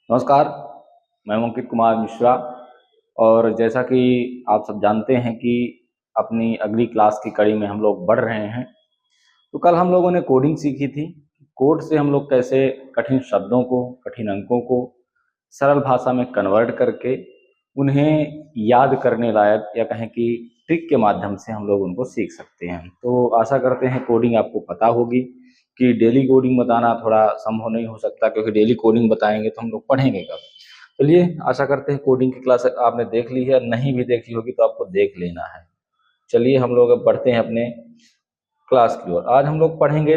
नमस्कार, मैं अंकित कुमार मिश्रा। और जैसा कि आप सब जानते हैं कि अपनी अगली क्लास की कड़ी में हम लोग बढ़ रहे हैं। तो कल हम लोगों ने कोडिंग सीखी थी। कोड से हम लोग कैसे कठिन शब्दों को, कठिन अंकों को सरल भाषा में कन्वर्ट करके उन्हें याद करने लायक या कहें कि ट्रिक के माध्यम से हम लोग उनको सीख सकते हैं। तो आशा करते हैं कोडिंग आपको पता होगी कि डेली कोडिंग बताना थोड़ा संभव नहीं हो सकता, क्योंकि डेली कोडिंग बताएंगे तो हम लोग पढ़ेंगे कब। चलिए, आशा करते हैं कोडिंग की क्लास आपने देख ली है, नहीं भी देखी होगी तो आपको देख लेना है। चलिए हम लोग अब बढ़ते हैं अपने क्लास की ओर। आज हम लोग पढ़ेंगे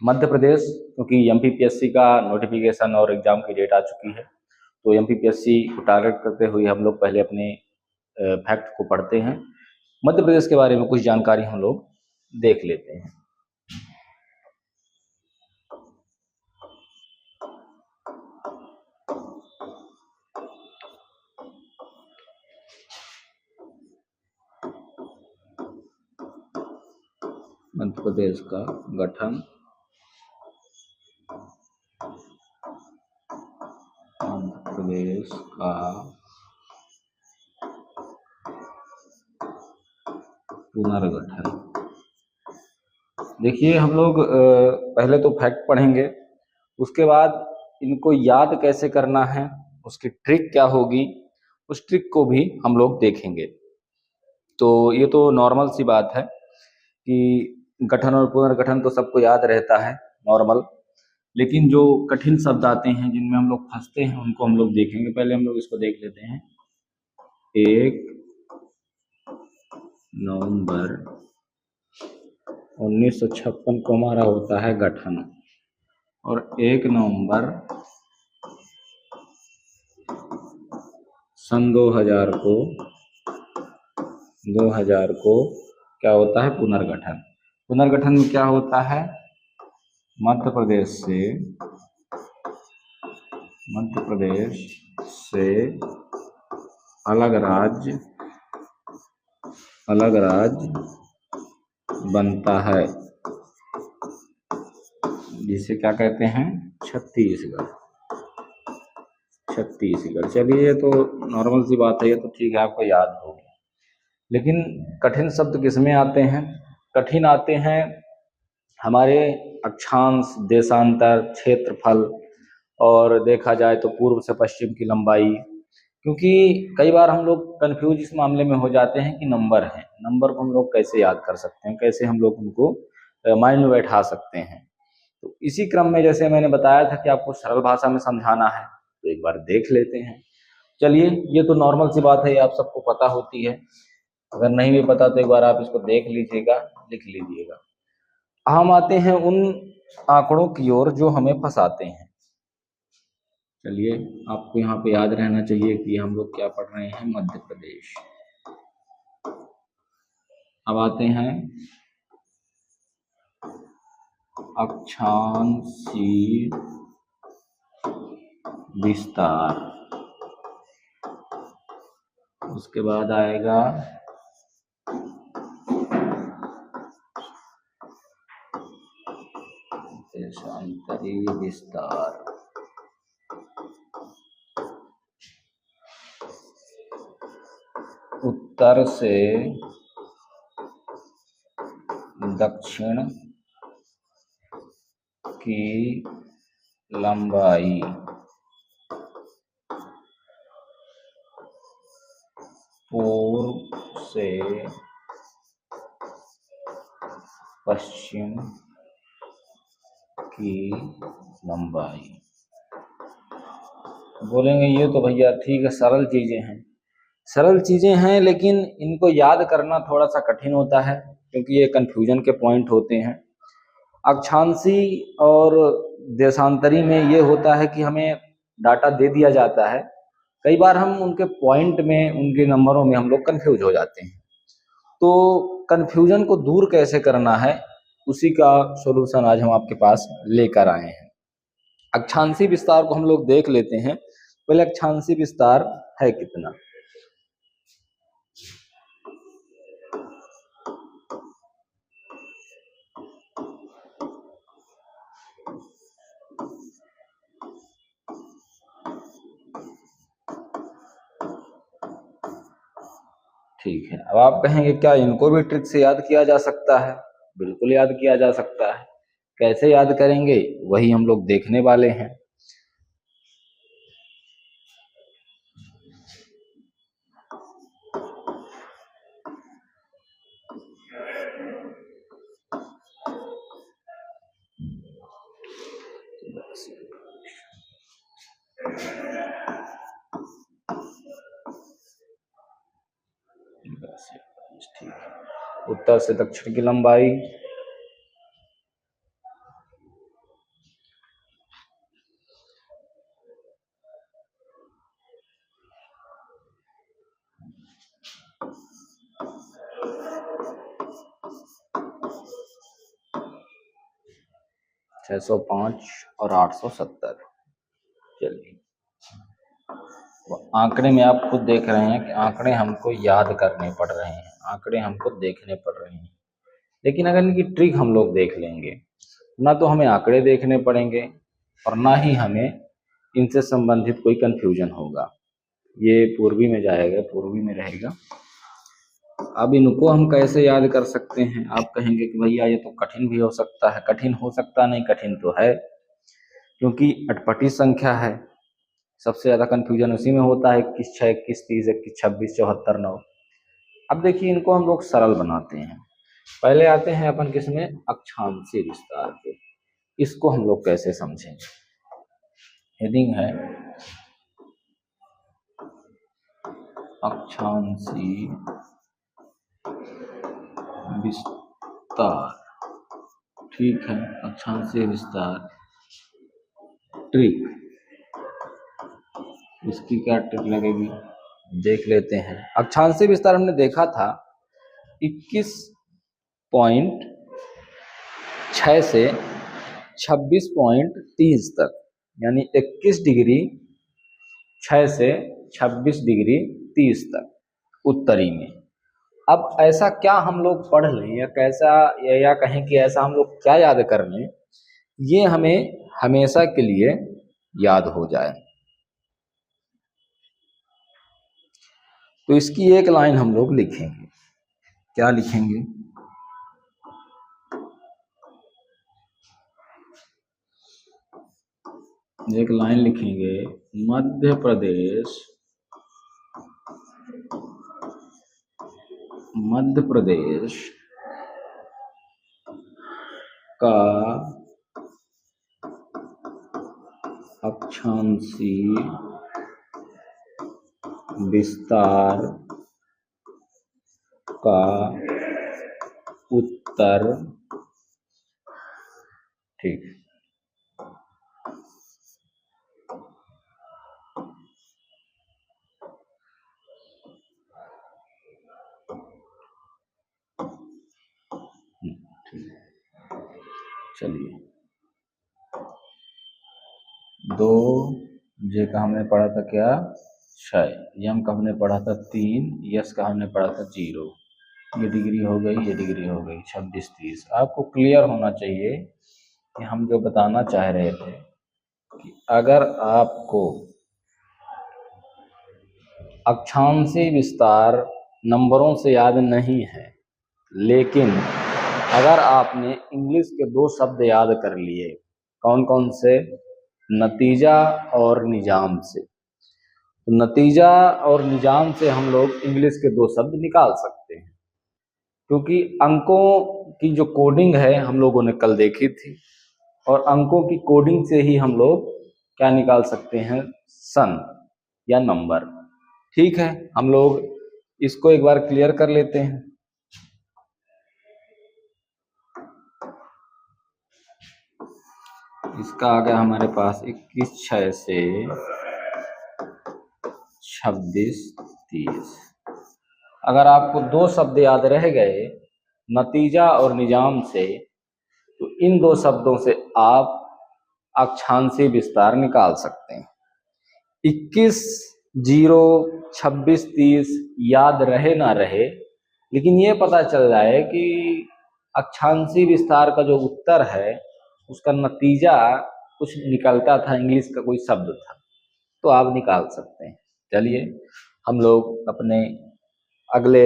मध्य प्रदेश, क्योंकि एमपीपीएससी का नोटिफिकेशन और एग्जाम की डेट आ चुकी है। तो एमपीपीएससी को टारगेट करते हुए हम लोग पहले अपने फैक्ट को पढ़ते हैं। मध्य प्रदेश के बारे में कुछ जानकारी हम लोग देख लेते हैं। मध्य प्रदेश का गठन, मध्य प्रदेश का पुनर्गठन। देखिए, हम लोग पहले तो फैक्ट पढ़ेंगे, उसके बाद इनको याद कैसे करना है, उसकी ट्रिक क्या होगी, उस ट्रिक को भी हम लोग देखेंगे। तो ये तो नॉर्मल सी बात है कि गठन और पुनर्गठन तो सबको याद रहता है, नॉर्मल। लेकिन जो कठिन शब्द आते हैं, जिनमें हम लोग फंसते हैं, उनको हम लोग देखेंगे। पहले हम लोग इसको देख लेते हैं। 1 नवंबर 1956 को हमारा होता है गठन, और 1 नवंबर सन 2000 को क्या होता है? पुनर्गठन। पुनर्गठन में क्या होता है? मध्य प्रदेश से अलग राज्य बनता है, जिसे क्या कहते हैं? छत्तीसगढ़। चलिए, ये तो नॉर्मल सी बात है, ये तो ठीक है, आपको याद होगी। लेकिन कठिन शब्द किसमें आते हैं? कठिन आते हैं हमारे अक्षांश, देशांतर, क्षेत्रफल, और देखा जाए तो पूर्व से पश्चिम की लंबाई। क्योंकि कई बार हम लोग कंफ्यूज इस मामले में हो जाते हैं कि नंबर को हम लोग कैसे याद कर सकते हैं, कैसे हम लोग उनको माइंड में बैठा सकते हैं। तो इसी क्रम में जैसे मैंने बताया था कि आपको सरल भाषा में समझाना है, तो एक बार देख लेते हैं। चलिए, ये तो नॉर्मल सी बात है, ये आप सबको पता होती है। अगर नहीं भी पता तो एक बार आप इसको देख लीजिएगा, लिख लीजिएगा। हम आते हैं उन आंकड़ों की ओर जो हमें फंसाते हैं। चलिए, आपको यहाँ पे याद रहना चाहिए कि हम लोग क्या पढ़ रहे हैं? मध्य प्रदेश। अब आते हैं अक्षांशीय विस्तार। उसके बाद आएगा देशांतरीय विस्तार। उत्तर से दक्षिण की लंबाई, पूर्व से पश्चिम की लंबाई। बोलेंगे ये तो भैया ठीक है, सरल चीजें हैं, लेकिन इनको याद करना थोड़ा सा कठिन होता है, क्योंकि ये कंफ्यूजन के पॉइंट होते हैं। अक्षांशी और देशांतरी में ये होता है कि हमें डाटा दे दिया जाता है, कई बार हम उनके पॉइंट में, उनके नंबरों में हम लोग कंफ्यूज हो जाते हैं। तो कंफ्यूजन को दूर कैसे करना है, उसी का सॉल्यूशन आज हम आपके पास लेकर आए हैं। अक्षांशी विस्तार को हम लोग देख लेते हैं। पहले अक्षांशी विस्तार है कितना? ठीक है, अब आप कहेंगे क्या इनको भी ट्रिक से याद किया जा सकता है? बिल्कुल याद किया जा सकता है। कैसे याद करेंगे वही हम लोग देखने वाले हैं। ठीक है, उत्तर से दक्षिण की लंबाई 605 और 870। चलिए, तो आंकड़े में आप खुद देख रहे हैं कि आंकड़े हमको याद करने पड़ रहे हैं, आंकड़े हमको देखने पड़ रहे हैं। लेकिन अगर इनकी ट्रिक हम लोग देख लेंगे, ना तो हमें आंकड़े देखने पड़ेंगे और ना ही हमें इनसे संबंधित कोई कंफ्यूजन होगा। ये पूर्वी में जाएगा, पूर्वी में रहेगा। अब इनको हम कैसे याद कर सकते हैं? आप कहेंगे कि भैया ये तो कठिन भी हो सकता है। कठिन हो सकता नहीं, कठिन तो है, क्योंकि अटपटी संख्या है। सबसे ज्यादा कंफ्यूजन उसी में होता है, 21, 6, 21, 30, 21, 26, 74, 9। अब देखिए, इनको हम लोग सरल बनाते हैं। पहले आते हैं अपन किसमें? अक्षांशीय विस्तार पे। इसको हम लोग कैसे समझेंगे? हेडिंग है अक्षांशीय विस्तार। ठीक है, अक्षांशीय विस्तार ट्रिक। इसकी क्या ट्रिक लगेगी देख लेते हैं। अक्षांशीय विस्तार हमने देखा था 21.6 से 26.30 तक, यानी 21 डिग्री 6 से 26 डिग्री 30 तक उत्तरी में। अब ऐसा क्या हम लोग पढ़ लें या कैसा, या कहें कि ऐसा हम लोग क्या याद कर लें ये हमें हमेशा के लिए याद हो जाए। तो इसकी एक लाइन हम लोग लिखेंगे। क्या लिखेंगे? एक लाइन लिखेंगे, मध्य प्रदेश का अक्षांशीय विस्तार का उत्तर। ठीक, चलिए, 2 जे का हमने पढ़ा था क्या? 6। यम का हमने पढ़ा था 3। यस का हमने पढ़ा था 0। ये डिग्री हो गई, ये डिग्री हो गई, 26, 30। आपको क्लियर होना चाहिए कि हम जो बताना चाह रहे थे कि अगर आपको अक्षांशीय विस्तार नंबरों से याद नहीं है, लेकिन अगर आपने इंग्लिश के 2 शब्द याद कर लिए, कौन कौन से? नतीजा और निजाम से। तो नतीजा और निजाम से हम लोग इंग्लिश के 2 शब्द निकाल सकते हैं, क्योंकि अंकों की जो कोडिंग है हम लोगों ने कल देखी थी, और अंकों की कोडिंग से ही हम लोग क्या निकाल सकते हैं? सन या नंबर। ठीक है, हम लोग इसको एक बार क्लियर कर लेते हैं। इसका आ गया हमारे पास 21/6 से 26/30। अगर आपको 2 शब्द याद रह गए, नतीजा और निजाम से, तो इन 2 शब्दों से आप अक्षांशीय विस्तार निकाल सकते हैं। 21, 0, 26, 30 याद रहे ना रहे, लेकिन ये पता चल जाए कि अक्षांशीय विस्तार का जो उत्तर है उसका नतीजा कुछ निकलता था, इंग्लिश का कोई शब्द था, तो आप निकाल सकते हैं। चलिए, हम लोग अपने अगले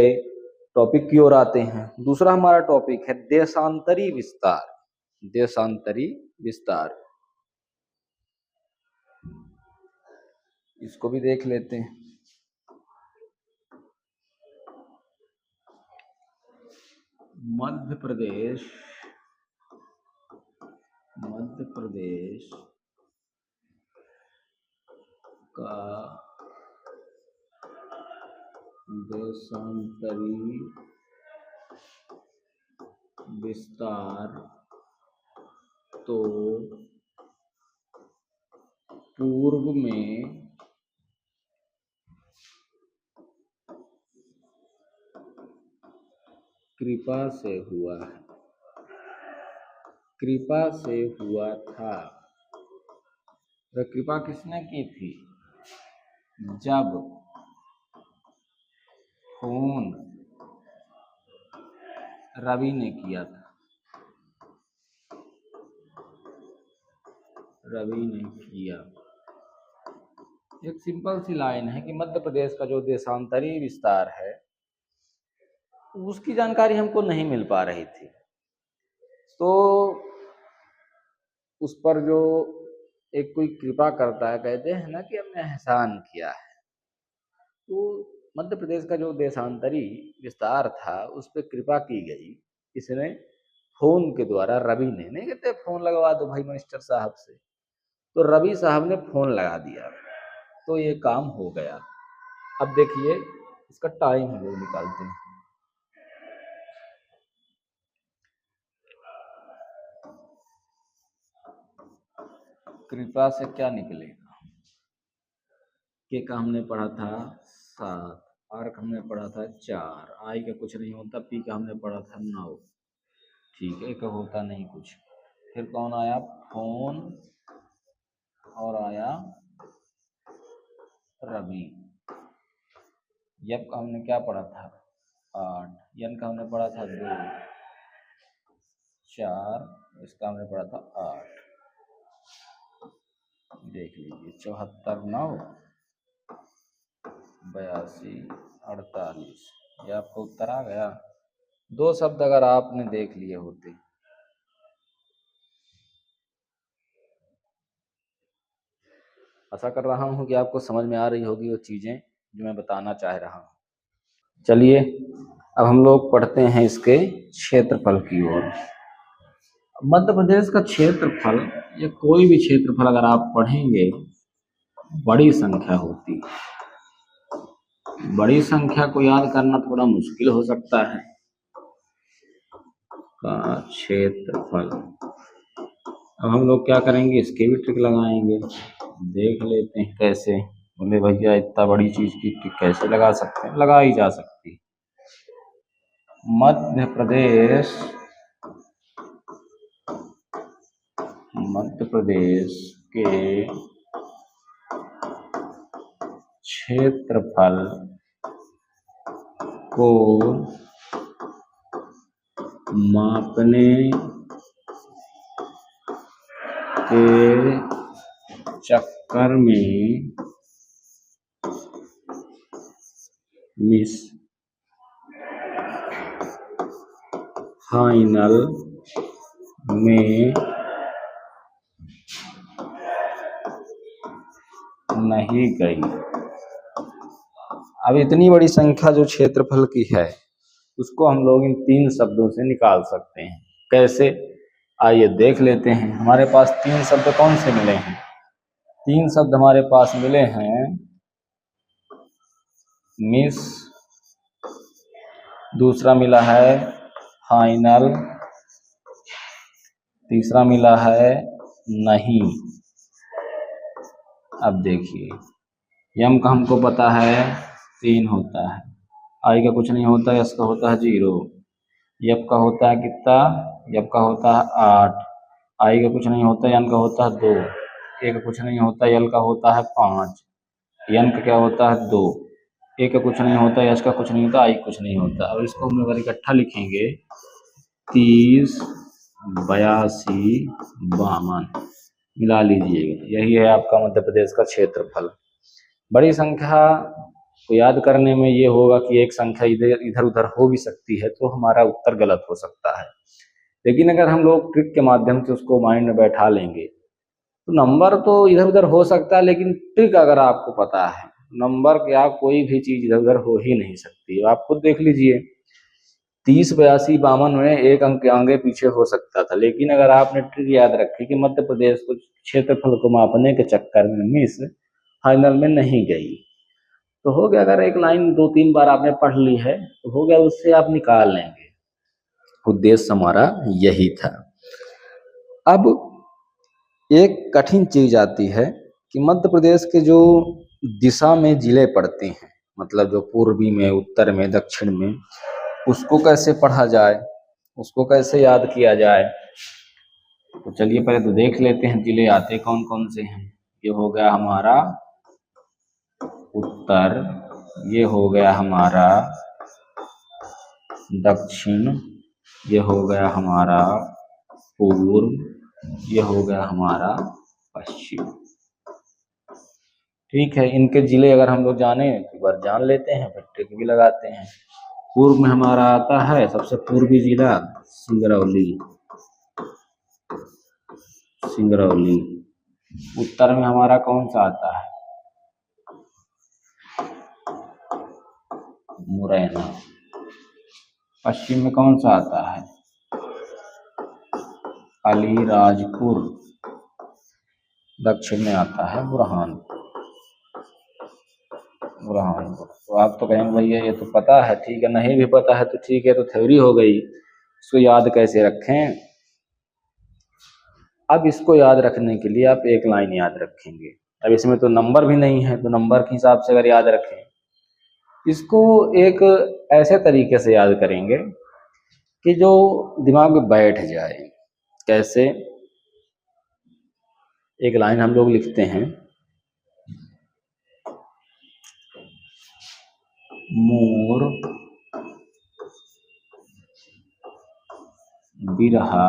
टॉपिक की ओर आते हैं। दूसरा हमारा टॉपिक है देशांतरी विस्तार। देशांतरी विस्तार, इसको भी देख लेते हैं। मध्य प्रदेश का देशांतरी विस्तार तो पूर्व में कृपा से हुआ है, कृपा से हुआ था। तो कृपा किसने की थी? जब फोन रवि ने किया था, रवि ने किया। एक सिंपल सी लाइन है कि मध्य प्रदेश का जो देशांतरी विस्तार है उसकी जानकारी हमको नहीं मिल पा रही थी, तो उस पर जो एक कोई कृपा करता है, कहते हैं ना कि हमने एहसान किया है, तो मध्य प्रदेश का जो देशांतरी विस्तार था उस पर कृपा की गई। इसने फोन के द्वारा, रवि ने, नहीं कहते फोन लगवा दो भाई मिनिस्टर साहब से, तो रवि साहब ने फोन लगा दिया तो ये काम हो गया। अब देखिए इसका टाइम हम लोग निकालते हैं। कृपा से क्या निकलेगा? के का हमने पढ़ा था 7, आर का हमने पढ़ा था 4, आई का कुछ नहीं होता, पी का हमने पढ़ा था 9, ठीक है, का होता नहीं कुछ। फिर कौन आया? फोन, और आया रवि। यप का हमने क्या पढ़ा था? 8, यन का हमने पढ़ा था 2, 4, इसका हमने पढ़ा था 8। देख लीजिए 74, 9, 82, 48, ये आपको उत्तर आ गया। 2 शब्द अगर आपने देख लिए होते। आशा कर रहा हूँ कि आपको समझ में आ रही होगी वो चीजें जो मैं बताना चाह रहा हूँ। चलिए अब हम लोग पढ़ते हैं इसके क्षेत्रफल की ओर। मध्य प्रदेश का क्षेत्रफल या कोई भी क्षेत्रफल अगर आप पढ़ेंगे, बड़ी संख्या होती है। बड़ी संख्या को याद करना थोड़ा मुश्किल हो सकता है। का क्षेत्रफल, अब हम लोग क्या करेंगे, इसके भी ट्रिक लगाएंगे, देख लेते हैं कैसे। बोले भैया इतना बड़ी चीज की ट्रिक कैसे लगा सकते हैं? लगा ही जा सकती। मध्य प्रदेश के क्षेत्रफल को मापने के चक्कर में फाइनल में नहीं गई। अब इतनी बड़ी संख्या जो क्षेत्रफल की है उसको हम लोग इन 3 शब्दों से निकाल सकते हैं। कैसे? आइए देख लेते हैं। हमारे पास 3 शब्द कौन से मिले हैं? 3 शब्द हमारे पास मिले हैं, मिस, दूसरा मिला है फाइनल, तीसरा मिला है नहीं। अब देखिए यम का हमको पता है 3 होता है, आई का कुछ नहीं होता है, एस का होता है 0, यप का होता है कितना? यप का होता है 8, आई का कुछ नहीं होता, यन का होता है 2, ए का कुछ नहीं होता, यल का होता है 5, यन का क्या होता है 2, ए का कुछ नहीं होता, एस का कुछ नहीं होता, आई कुछ नहीं होता। अब इसको हम अगर इकट्ठा लिखेंगे 30, 82, 52, मिला लीजिएगा, यही है आपका मध्य प्रदेश का क्षेत्रफल। बड़ी संख्या तो याद करने में ये होगा कि एक संख्या इधर इधर उधर हो भी सकती है, तो हमारा उत्तर गलत हो सकता है। लेकिन अगर हम लोग ट्रिक के माध्यम से उसको माइंड में बैठा लेंगे तो नंबर तो इधर उधर हो सकता है, लेकिन ट्रिक अगर आपको पता है, नंबर क्या कोई भी चीज इधर उधर हो ही नहीं सकती। आप खुद देख लीजिए, 30, 82, 52 में एक अंक आगे पीछे हो सकता था, लेकिन अगर आपने ट्रिक याद रखी कि मध्य प्रदेश को क्षेत्रफल को मापने के चक्कर में मिस फाइनल में नहीं गई, तो हो गया। अगर एक लाइन 2-3 बार आपने पढ़ ली है तो हो गया, उससे आप निकाल लेंगे। उद्देश्य हमारा यही था। अब एक कठिन चीज आती है कि मध्य प्रदेश के जो दिशा में जिले पड़ते हैं, मतलब जो पूर्वी में, उत्तर में, दक्षिण में, उसको कैसे पढ़ा जाए, उसको कैसे याद किया जाए। तो चलिए पहले तो देख लेते हैं जिले आते कौन कौन से हैं। ये हो गया हमारा उत्तर, ये हो गया हमारा दक्षिण, ये हो गया हमारा पूर्व, ये हो गया हमारा पश्चिम। ठीक है, इनके जिले अगर हम लोग जाने तो एक बार जान लेते हैं, फिर टिक भी लगाते हैं। पूर्व में हमारा आता है सबसे पूर्वी जिला सिंगरौली, सिंगरौली। उत्तर में हमारा कौन सा आता है, मुरैना। पश्चिम में कौन सा आता है, अलीराजपुर। दक्षिण में आता है बुरहानपुर, बुरहानपुर। तो आप तो कहेंगे भैया ये तो पता है, ठीक है, नहीं भी पता है तो ठीक है, तो थ्योरी हो गई, इसको याद कैसे रखें। अब इसको याद रखने के लिए आप एक लाइन याद रखेंगे। अब इसमें तो नंबर भी नहीं है, तो नंबर के हिसाब से अगर याद रखें, इसको एक ऐसे तरीके से याद करेंगे कि जो दिमाग में बैठ जाए। कैसे, एक लाइन हम लोग लिखते हैं, मोर बिरहा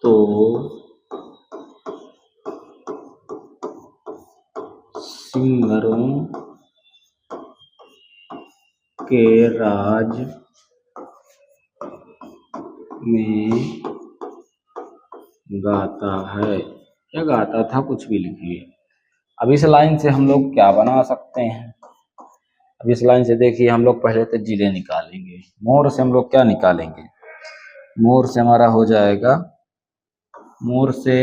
तो सिंगरों के राज में गाता है, या गाता था, कुछ भी लिखिए। अब इस लाइन से हम लोग क्या बना सकते हैं। अब इस लाइन से देखिए, हम लोग पहले तो जिले निकालेंगे। मोर से हम लोग क्या निकालेंगे, मोर से हमारा हो जाएगा, मोर से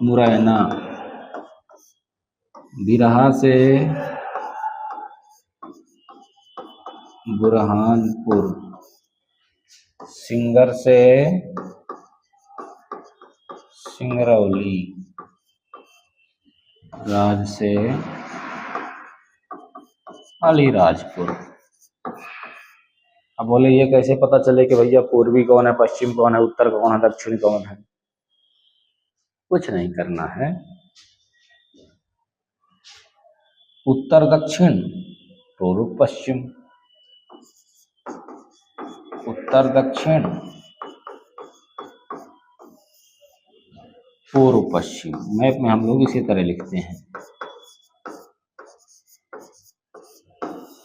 मुरैना, बिरहा से बुरहानपुर, सिंगर से सिंगरौली, राज से अलीराजपुर। अब बोले ये कैसे पता चले कि भैया पूर्वी कौन है, पश्चिम कौन है, उत्तर कौन है, दक्षिण कौन है। कुछ नहीं करना है, उत्तर दक्षिण, पूर्व पश्चिम, उत्तर दक्षिण, पूर्व पश्चिम। मैप में हम लोग इसी तरह लिखते हैं,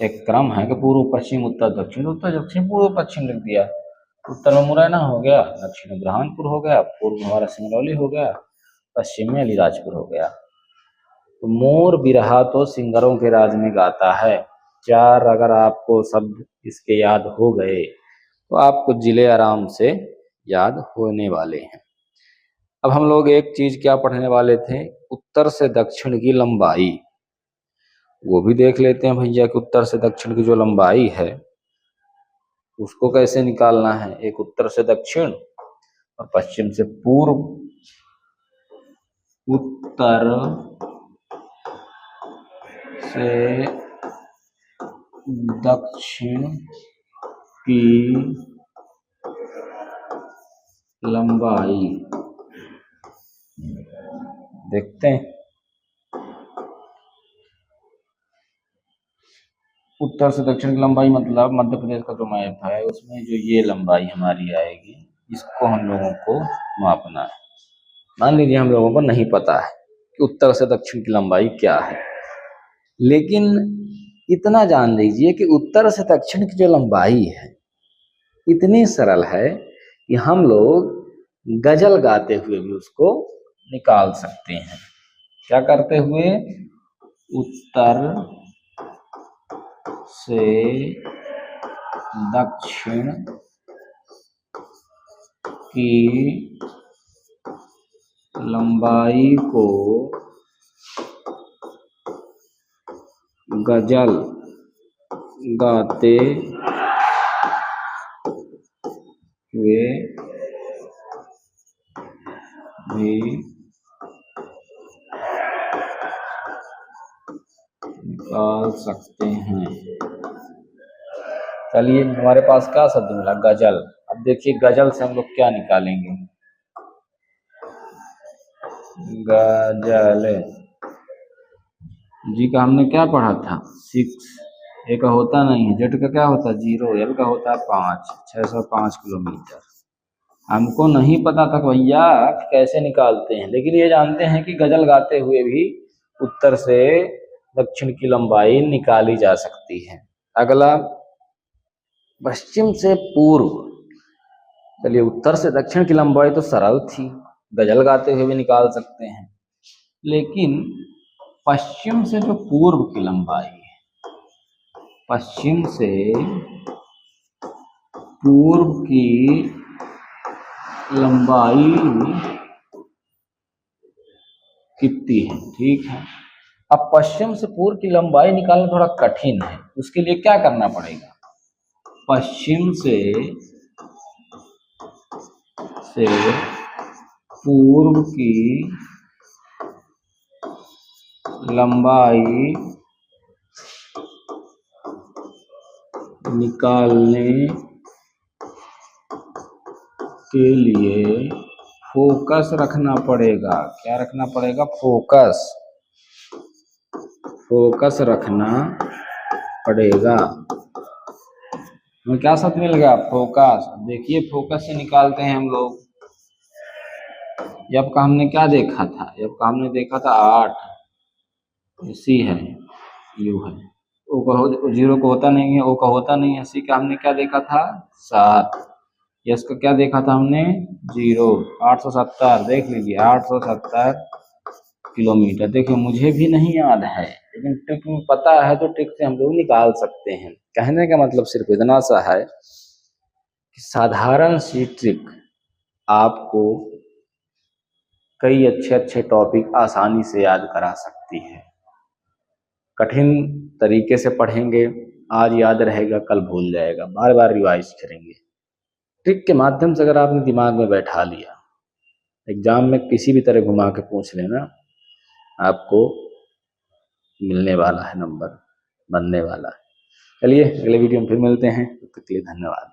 एक क्रम है कि पूर्व पश्चिम उत्तर दक्षिण, उत्तर दक्षिण पूर्व पश्चिम लिख दिया। उत्तर में मुरैना हो गया, दक्षिण में बुरहानपुर हो गया, पूर्व में हमारा सिंगरौली हो गया, पश्चिम में अलीराजपुर हो गया। तो मोर बिरहा तो सिंगरों के राज में गाता है। 4 अगर आपको शब्द इसके याद हो गए तो आपको जिले आराम से याद होने वाले हैं। अब हम लोग एक चीज क्या पढ़ने वाले थे, उत्तर से दक्षिण की लंबाई। वो भी देख लेते हैं भैया कि उत्तर से दक्षिण की जो लंबाई है उसको कैसे निकालना है। एक उत्तर से दक्षिण और पश्चिम से पूर्व। उत्तर से दक्षिण की लंबाई देखते हैं। उत्तर से दक्षिण की लंबाई मतलब मध्य प्रदेश का जो मैप है उसमें जो ये लंबाई हमारी आएगी, इसको हम लोगों को मापना है। मान लीजिए हम लोगों को नहीं पता है कि उत्तर से दक्षिण की लंबाई क्या है। लेकिन इतना जान लीजिए कि उत्तर से दक्षिण की जो लंबाई है इतनी सरल है कि हम लोग गजल गाते हुए भी उसको निकाल सकते हैं। क्या करते हुए? उत्तर से दक्षिण की लंबाई को गजल गाते हुए भी निकाल सकते हैं। चलिए, हमारे पास क्या शब्द मिला? गजल। अब देखिए गजल से हम लोग क्या निकालेंगे? गजल जी का हमने क्या पढ़ा था? 6। ए का होता नहीं है, जेड का क्या होता है? 0, एल का होता है 5, 605 किलोमीटर। हमको नहीं पता था भैया कैसे निकालते हैं, लेकिन ये जानते हैं कि गजल गाते हुए भी उत्तर से दक्षिण की लंबाई निकाली जा सकती है। अगला, पश्चिम से पूर्व। चलिए, उत्तर से दक्षिण की लंबाई तो सरल थी, गजल गाते हुए भी निकाल सकते हैं, लेकिन पश्चिम से जो पूर्व की लंबाई है, पश्चिम से पूर्व की लंबाई कितनी है? ठीक है, अब पश्चिम से पूर्व की लंबाई निकालना थोड़ा कठिन है। उसके लिए क्या करना पड़ेगा? पश्चिम से पूर्व की लंबाई निकालने के लिए फोकस रखना पड़ेगा। क्या रखना पड़ेगा? फोकस। फोकस रखना पड़ेगा। हमें क्या शब्द मिल गया? फोकस। देखिए, फोकस से निकालते हैं हम लोग। यब का हमने क्या देखा था? यब का हमने देखा था 8, सी है, यू है, ओ का 0 को होता नहीं है, ओ का होता नहीं है, सी का हमने क्या देखा था? 7। यस का क्या देखा था हमने? 0। 870 देख लीजिए, 870 किलोमीटर। देखिए, मुझे भी नहीं याद है, लेकिन ट्रिक में पता है तो ट्रिक से हम लोग निकाल सकते हैं। कहने का मतलब सिर्फ इतना सा है कि साधारण सी ट्रिक आपको कई अच्छे अच्छे टॉपिक आसानी से याद करा सकती है। कठिन तरीके से पढ़ेंगे, आज याद रहेगा, कल भूल जाएगा, बार बार रिवाइज करेंगे। ट्रिक के माध्यम से अगर आपने दिमाग में बैठा लिया, एग्जाम में किसी भी तरह घुमा के पूछ लेना, आपको मिलने वाला है नंबर, बनने वाला है। चलिए, अगले वीडियो में फिर मिलते हैं, तब तक के लिए धन्यवाद।